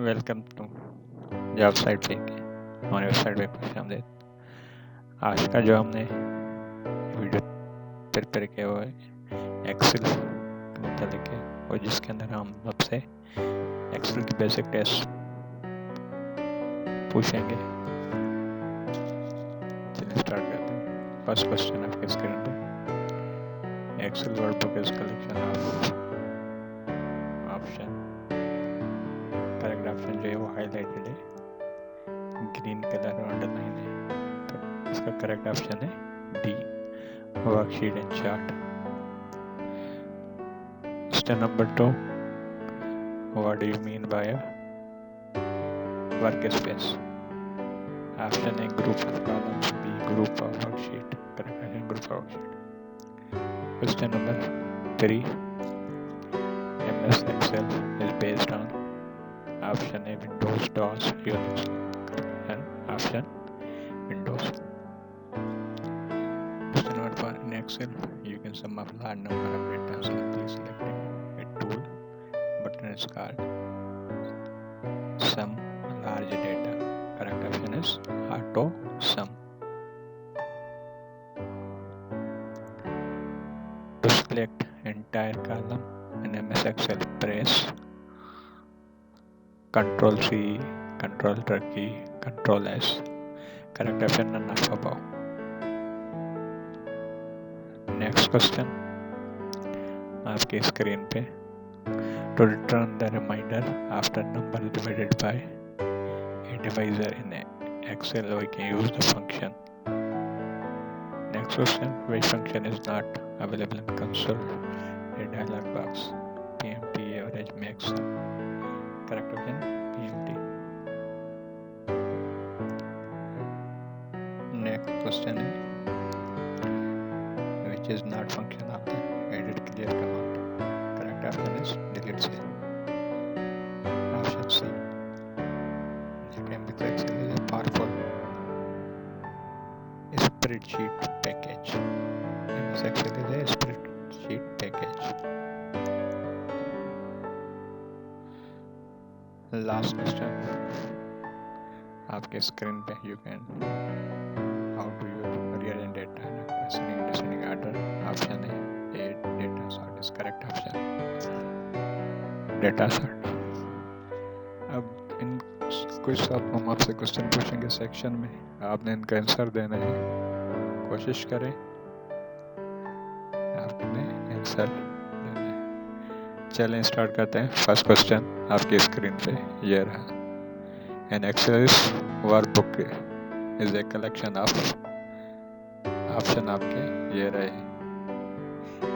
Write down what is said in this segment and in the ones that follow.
Welcome to job site पे हमारे website पे खुश आमदीद। आज का जो हमने वीडियो प्रिपेयर किया हुआ है एक्सेल के मतलब है और जिसके अंदर हम आपसे एक्सेल की बेसिक टेस्ट पूछेंगे। चलिए स्टार्ट करते हैं। फर्स्ट क्वेश्चन आपके स्क्रीन पे, Excel workbook is collection of option. Correct option जो है वो हाईलाइटेड है, ग्रीन कलर और अंडरलाइन है, तो इसका करेक्ट ऑप्शन है D, worksheet and chart. Question number 2, what do you mean by a work space? Option A group of columns, B group of worksheet, correct option group of worksheet. Question number 3, MS Excel is based on option A Windows, DOS, Unix, and option Windows. Question number 4, in Excel you can sum up large number of data simply selecting a tool button is called sum large data. Correct option is auto sum. To select entire column in MS Excel, press Control C, Control key, Control S. Correct option none of above. Next question आपके screen पे, to return the remainder after number divided by a divisor in Excel we can use the function. Next question, which function is not available in console? A dialog box, PMT, average, max. Correct option PMT. Next question is, which is not function of the edit clear command? Correct option is delete cell. Option C, MS Excel is a powerful spreadsheet package. MS Excel is a spreadsheet package. Last question आपके screen पे, you can how do you rearrange data in ascending descending order? Option A data sort is correct option data sort. अब इन कुछ हम आपसे question पूछेंगे section में, आपने इनका आंसर देना है, कोशिश करें आपने आंसर देना है। चलें स्टार्ट करते हैं। फर्स्ट क्वेश्चन आपकी स्क्रीन पे ये रहा, an Excel workbook is a collection of, option आपके ये रहे,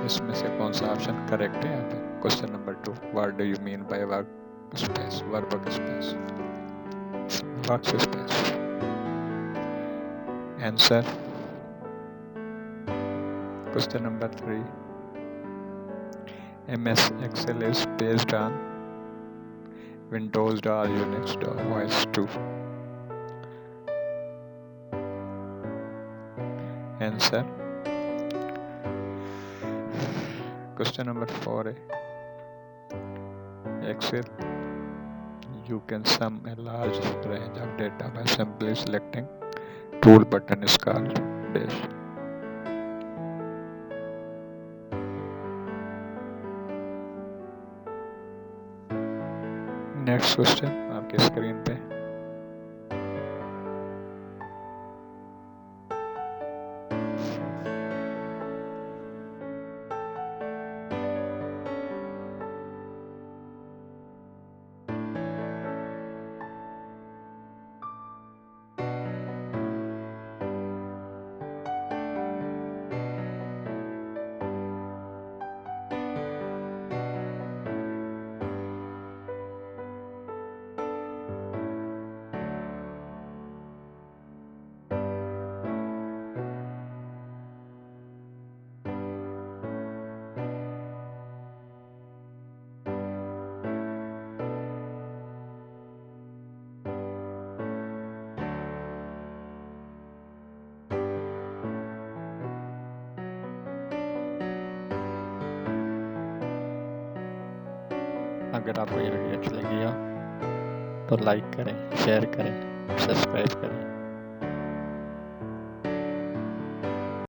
इसमें से कौन सा ऑप्शन करेक्ट है यहाँ पे? Question number 2, what do you mean by work space? Workbook space, work space. Answer question number 3, MS Excel is based on Windows, DOS, Unix, OS 2. Answer question number 4 है, Excel you can sum a large range of data by simply selecting tool button is called dash. Next question आपके screen पे, अगर आपको ये video अच्छी लगी हो तो लाइक करें, शेयर करें, सब्सक्राइब करें।